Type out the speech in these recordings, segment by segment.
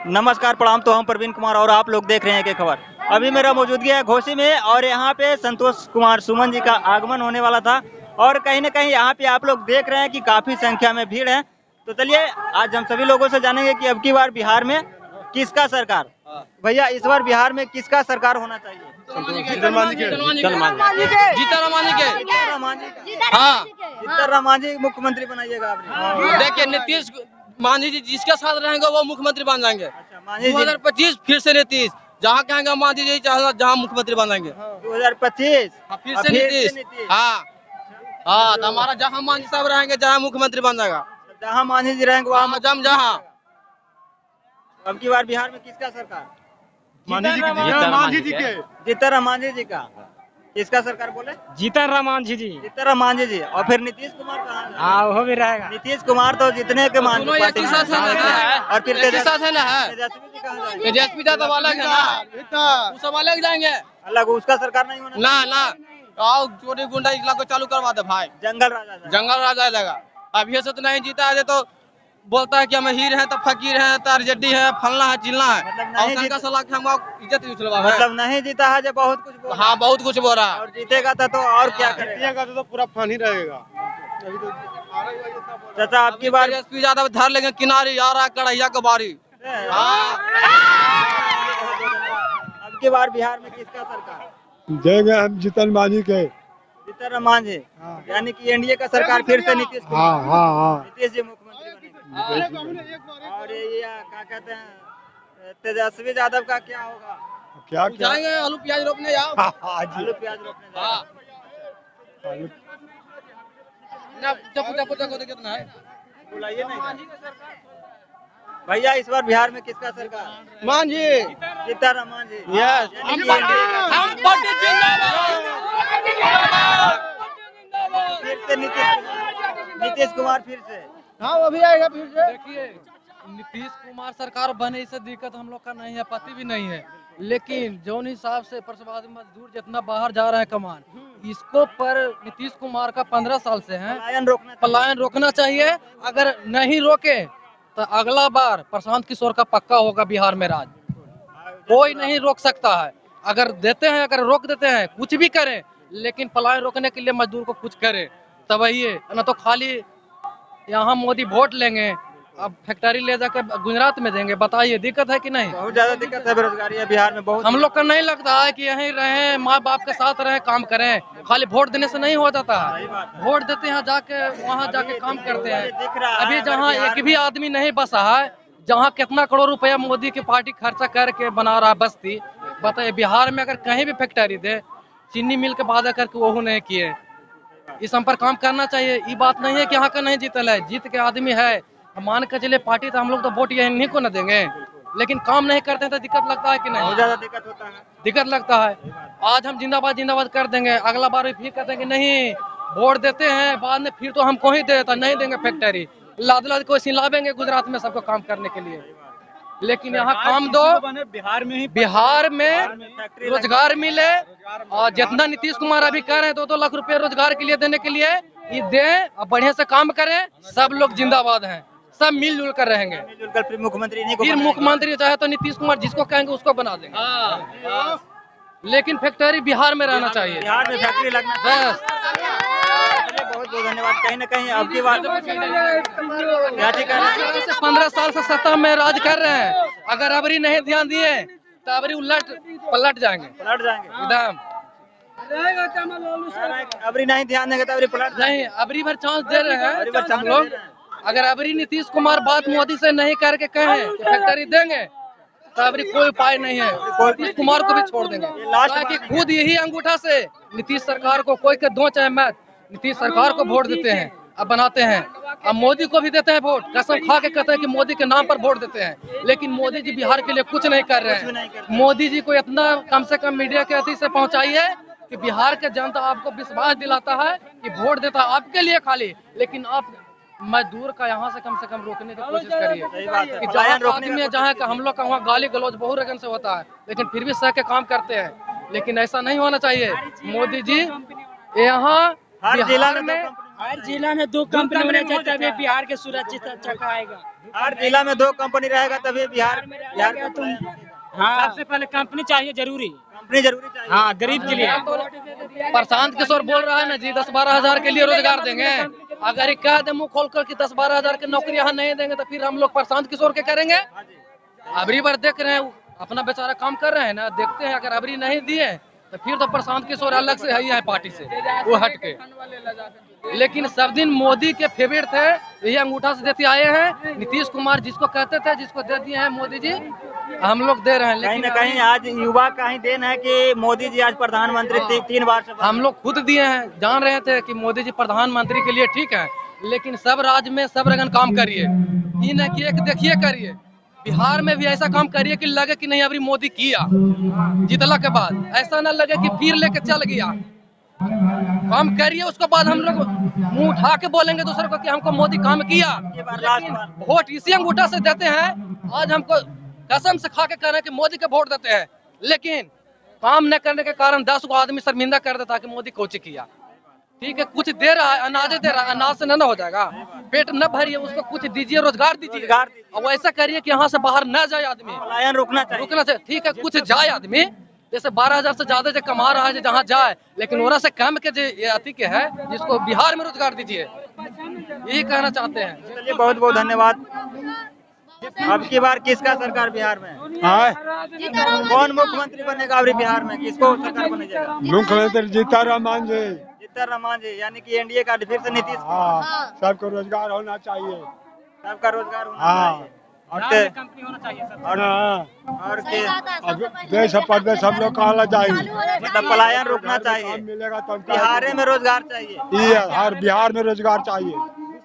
नमस्कार प्रणाम। तो हम प्रवीण कुमार और आप लोग देख रहे हैं एक खबर। अभी मेरा मौजूदगी है घोसी में और यहाँ पे संतोष कुमार सुमन जी का आगमन होने वाला था और कहीं न कहीं यहाँ पे आप लोग देख रहे हैं कि काफी संख्या में भीड़ है। तो चलिए आज हम सभी लोगों से जानेंगे कि अब की बार बिहार में किसका सरकार, भैया इस बार बिहार में किसका सरकार होना चाहिए? जीतन राम मांझी मुख्यमंत्री बनाइएगा आपने? देखिए नीतीश मांझी जी जिसके साथ रहेंगे वो मुख्यमंत्री बन जाएंगे। अच्छा, मांझी जी 2025 फिर से नीतीश, जहाँ कहेंगे मांझी जी जहाँ मुख्यमंत्री बन जाएंगे। 2025 फिर से नीतीश। हाँ तो हमारा जहाँ मांझी साहब रहेंगे जहाँ मुख्यमंत्री बन जाएगा। जहाँ मांझी जी रहेंगे वहाँ जम जहाँ। अब की बार बिहार में किसका सरकार? मांझी जी के। जीतन राम मांझी जी का। किसका सरकार बोले? जीतन राम मांझी जी। जीतन राम मांझी जी। और फिर नीतीश कुमार कहाँ? हाँ वो भी रहेगा। नीतीश कुमार तो जितने के मांझी दोनों एक ही साथ है ना। और फिर एक ही साथ है ना। तेजस्वी जी कहाँ जाएंगे? तेजस्वी तो अलग है ना, वो सब अलग जाएंगे। अलग उसका सरकार नहीं होना? ना आओ चोरी गुंडा इस को चालू करवा दे भाई। जंगल राजा लगा। अब ये से तो नहीं जीता है तो बोलता है कि हम हीर हैं तो फकीर हैं तो आरजेडी है फलना है चिलना है। मतलब नहीं जीता है जो बहुत कुछ बोल। हाँ बहुत कुछ बोल रहा है। और जीतेगा तो और क्या करेगा? तो पूरा फन ही रहेगा। चाचा आपकी बार तेजस्वी यादव धर लेंगे किनारे आ रहा कढ़ैया का बारी। अब की बार बिहार में किसका सरकार? देंगे हम जीतन मांझी के। जीतन राम मांझी। यानी कि एनडीए का सरकार फिर से नीतीश कुमार। हाँ। नीतीश जी मुख्यमंत्री बनेंगे। और ये क्या कहते हैं तेजस्वी यादव का क्या होगा? क्या जाएंगे आलू प्याज रोपने जाओ। आलू प्याज रोपने जाएंगे। कितना है बुलाइए नहीं भैया इस बार बिहार में किसका सरकार? मांझी। जीतन राम मांझी। यस फिर से नीतीश कुमार फिर से। हाँ वो भी आएगा फिर से। देखिए नीतीश कुमार सरकार बने इससे दिक्कत हम लोग का नहीं है, पति भी नहीं है, लेकिन जौन हिसाब से प्रवासी मजदूर जितना बाहर जा रहे हैं कमान, इसको पर नीतीश कुमार का 15 साल से है पलायन रोकना चाहिए। अगर नहीं रोके तो अगला बार प्रशांत किशोर का पक्का होगा बिहार में राज। कोई नहीं रोक सकता है। अगर देते हैं, अगर रोक देते हैं कुछ भी करें, लेकिन पलायन रोकने के लिए मजदूर को कुछ करे तब ये न तो खाली यहाँ मोदी वोट लेंगे, अब फैक्ट्री ले जाकर गुजरात में देंगे। बताइए दिक्कत है कि नहीं? बहुत ज्यादा दिक्कत है, बेरोजगारी है बिहार में बहुत। हम लोग का नहीं लगता है कि यहीं रहें, माँ बाप के साथ रहें, काम करें। खाली वोट देने से नहीं हो जाता है। वोट देते हैं जाके वहाँ जाके काम करते हैं। अभी जहाँ एक भी आदमी नहीं बसा है, जहाँ कितना करोड़ रुपया मोदी की पार्टी खर्चा करके बना रहा है बस्ती, बताइए बिहार में अगर कहीं भी फैक्ट्री दे, चीनी मिल के वादा करके वो नहीं किए। इस हम पर काम करना चाहिए। ये बात नहीं है कि यहाँ का नहीं जीतल है, जीत के आदमी है। मान के चलिए पार्टी तो हम लोग तो वोट इन्हीं को न देंगे, लेकिन काम नहीं करते हैं तो दिक्कत लगता है कि नहीं? बहुत ज्यादा दिक्कत होता है। दिक्कत लगता है। आज हम जिंदाबाद जिंदाबाद कर देंगे, अगला बार फिर कहते हैं कि नहीं वोट देते हैं, बाद में फिर तो हमको ही देता नहीं देंगे फैक्ट्री। लाद को लावेंगे गुजरात में सबको काम करने के लिए, लेकिन यहाँ काम दो। बिहार में रोजगार मिले और जितना नीतीश कुमार अभी कर रहे हैं 2-2 लाख रुपए रोजगार के लिए देने के लिए ये दें और बढ़िया से काम करें। सब लोग जिंदाबाद हैं, सब मिलजुल कर रहेंगे। फिर मुख्यमंत्री चाहे तो नीतीश कुमार जिसको कहेंगे उसको बना देंगे। लेकिन फैक्ट्री बिहार में रहना चाहिए। बिहार में फैक्ट्री लगना बस। बहुत बहुत धन्यवाद। कहीं ना कहीं अब की बात 15 साल से सत्ता में राज कर रहे हैं, अगर अबरी नहीं ध्यान दिए तो अबरी पलट जाएंगे एकदम। अबरी नहीं ध्यान देंगे तो अबरी पलट नहीं, अबरी भर चांस दे रहे हैं हम लोग। अगर अबरी नीतीश कुमार बात मोदी से नहीं करके कहें कि फैक्ट्री देंगे तो अबरी कोई उपाय नहीं है, नीतीश कुमार को भी छोड़ देंगे। ताकि खुद यही अंगूठा से नीतीश सरकार को कोई के दो चाहे मत, नीतीश सरकार को वोट देते हैं, अब बनाते हैं। अब मोदी को भी देते हैं वोट, कसम खा के कहते हैं कि मोदी के नाम पर वोट देते हैं, लेकिन मोदी जी बिहार के लिए कुछ नहीं कर रहे हैं। मोदी जी को इतना कम से कम मीडिया के अति से पहुंचाइए कि बिहार के जनता आपको विश्वास दिलाता है कि वोट देता है आपके लिए खाली, लेकिन आप मजदूर का यहाँ से कम रोकने की कोशिश करिए। कि जहाँ आदमी है, जहाँ का हम लोग का वहाँ गाली गलौज बहुत रकम से होता है, लेकिन फिर भी सह के काम करते हैं। लेकिन ऐसा नहीं होना चाहिए। मोदी जी यहाँ बिहार में हर जिला में 2 कंपनी होने चाहिए तभी बिहार के सुरक्षित अच्छा आएगा। हर जिला में 2 कंपनी रहेगा तभी बिहार का तुम हाँ सबसे पहले कंपनी चाहिए जरूरी। कंपनी जरूरी चाहिए। हाँ गरीब के लिए। प्रशांत किशोर बोल रहा है ना जी 10-12 हजार के लिए रोजगार देंगे। अगर ये कह दे मुंह खोल कर कि 10-12 हजार की नौकरी यहाँ नहीं देंगे तो फिर हम लोग प्रशांत किशोर के करेंगे। अबरी बार देख रहे हैं अपना बेचारा काम कर रहे हैं ना, देखते हैं अगर अबरी नहीं दिए तो फिर तो प्रशांत किशोर अलग से है पार्टी से वो हट के। लेकिन सब दिन मोदी के फेवरेट थे, यही अंगूठा से देते आए हैं। नीतीश कुमार जिसको कहते थे जिसको दे दिए हैं मोदी जी, हम लोग दे रहे हैं। कहीं न कहीं आज युवा का ही देन है कि मोदी जी आज प्रधानमंत्री 3 बार से हम लोग खुद दिए हैं। जान रहे थे कि मोदी जी प्रधानमंत्री के लिए ठीक है, लेकिन सब राज्य में सब रगन काम करिए, ये न कि एक देखिए करिए। बिहार में भी ऐसा काम करिए कि लगे कि नहीं अभी मोदी किया जीतला के बाद, ऐसा ना लगे कि फिर लेके चल गया। काम करिए उसके बाद हम लोग मुंह उठा के बोलेंगे दूसरे को कि हमको मोदी काम किया। वोट इसी अंगूठा से देते हैं। आज हमको कसम से खा के कह रहे हैं कि मोदी के वोट देते हैं, लेकिन काम न करने के कारण 10 को आदमी शर्मिंदा कर देता कि मोदी कोची किया। ठीक है, कुछ दे रहा है, अनाज दे रहा है, अनाज से न हो जाएगा। पेट न भरिए, उसको कुछ दीजिए, रोजगार दीजिए। और वैसा करिए कि यहाँ से बाहर न जाए आदमी, पलायन रुकना चाहिए। ठीक है, कुछ जाए आदमी। जैसे 12 हजार से ज्यादा जो कमा रहा है जहाँ जाए, लेकिन वोरा से कम के जो अति के है जिसको बिहार में रोजगार दीजिए, यही कहना चाहते हैं। चलिए बहुत बहुत धन्यवाद। अब की बार किसका सरकार बिहार में? कौन मुख्यमंत्री बनेगा अभी बिहार में? किसको सरकार बनेगा? मुख्यमंत्री जीताराम जी। जीताराम जी यानी कि एनडीए का फिर से नीतीश। सबको रोजगार होना चाहिए। सबका रोजगार होना चाहिए और कंपनी होना चाहिए सब। और देश प्रदेश हम लोग कहना चाहिए, मतलब पलायन रुकना चाहिए। मिलेगा तो बिहार में रोजगार चाहिए। ये हर बिहार में रोजगार चाहिए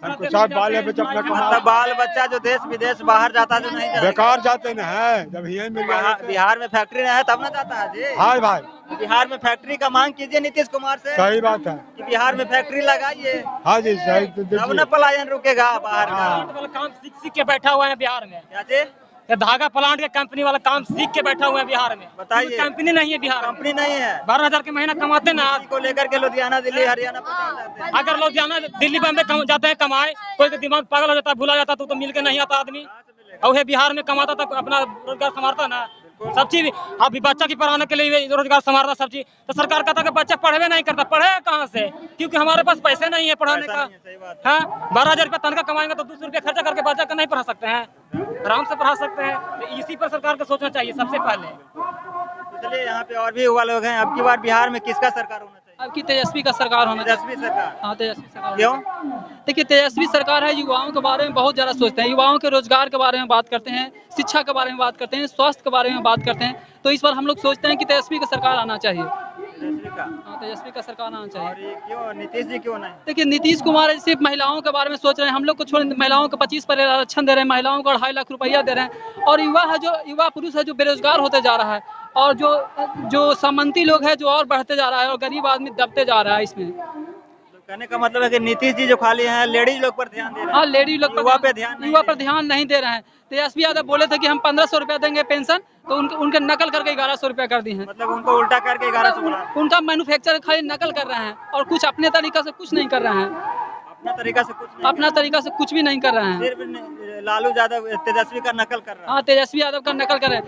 हमको। सब बाले बच्चे अपना मतलब बाल बच्चा जो देश विदेश बाहर जाता है जो नहीं जाता, बेकार जाते न है, जब यही मिल जाए। बिहार में फैक्ट्री नहीं है तब ना जाता है जी। हाँ भाई, बिहार में फैक्ट्री का मांग कीजिए नीतीश कुमार से। सही बात है कि बिहार में फैक्ट्री लगाइए। हाँ जी, सही तब न पलायन रुकेगा बाहर का। काम सीख के बैठा हुआ है बिहार में। क्या जी? धागा प्लांट के कंपनी वाला काम सीख के बैठा हुआ है बिहार में। बताइए। कंपनी नहीं है बिहार, कंपनी नहीं है। 12 हजार के महीना कमाते ना। को लेकर के लुधियाना दिल्ली हरियाणा अगर लुधियाना दिल्ली बम्बे जाते हैं कमाए, कोई का दिमाग पागल हो जाता है, भूला जाता तो मिल के नहीं आता आदमी। और ये बिहार में कमाता था, अपना रोजगार संभालता ना सब चीज। अभी बच्चा की पढ़ाने के लिए रोजगार संभालना सब चीज, तो सरकार कहता कि बच्चा पढ़वे नहीं करता। पढ़े कहाँ से? क्योंकि हमारे पास पैसे नहीं है पढ़ाने का। हाँ, 12 हजार रुपया तनख्वाह कमाएंगे तो 200 रुपया खर्चा करके बच्चा को नहीं पढ़ा सकते हैं, आराम से पढ़ा सकते हैं। तो इसी पर सरकार को सोचना चाहिए सबसे पहले। चलिए यहाँ पे और भी युवा लोग हैं। अब की बार बिहार में किसका सरकार होना चाहिए? अब की तेजस्वी का सरकार होना चाहिए। तेजस्वी सरकार। हाँ, तेजस्वी सरकार। क्यों? देखिए, तेजस्वी सरकार है, युवाओं के बारे में बहुत ज्यादा सोचते हैं, युवाओं के रोजगार के बारे में बात करते हैं, शिक्षा के बारे में बात करते हैं, स्वास्थ्य के बारे में बात करते हैं। तो इस बार हम लोग सोचते हैं कि तेजस्वी का सरकार आना चाहिए। तेजस्वी का सरकार आना चाहिए। और ये क्यों नीतीश जी क्यों नहीं? देखिए, नीतीश कुमार सिर्फ महिलाओं के बारे में सोच रहे हैं। हम लोग को छोड़ महिलाओं को 25% आरक्षण दे रहे हैं, महिलाओं को 2.5 लाख रुपया दे रहे हैं। और युवा पुरुष है जो बेरोजगार होते जा रहा है, और जो सामंती लोग है जो और बढ़ते जा रहा है, और गरीब आदमी दबते जा रहा है। इसमें कहने का मतलब है कि नीतीश जी जो खाली हैं लेडीज लोग पर ध्यान दे रहे हैं। हाँ, लेडीज लोग युवा पर ध्यान नहीं दे रहे हैं। तेजस्वी यादव बोले थे कि हम 1500 रुपया देंगे पेंशन, तो उनके नकल करके 1100 रुपया कर दी है। मतलब उनको उल्टा करके 1100 बोला। उनका मैन्युफैक्चर खाली नकल कर रहे हैं और कुछ अपने तरीका से कुछ नहीं कर रहे हैं। अपना तरीका से कुछ भी नहीं कर रहे हैं। सिर्फ लालू यादव तेजस्वी का नकल कर रहा है। हाँ, तेजस्वी यादव का नकल कर रहे हैं।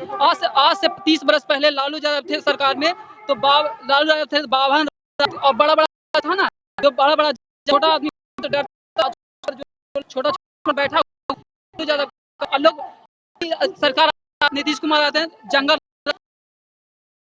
आज से 30 बरस पहले लालू यादव थे सरकार में, तो लालू यादव थे बावन, और बड़ा था ना, जो बड़ा छोटा आदमी तो डरता, छोटा बैठा यादव। लोग सरकार नीतीश कुमार आते हैं, जंगल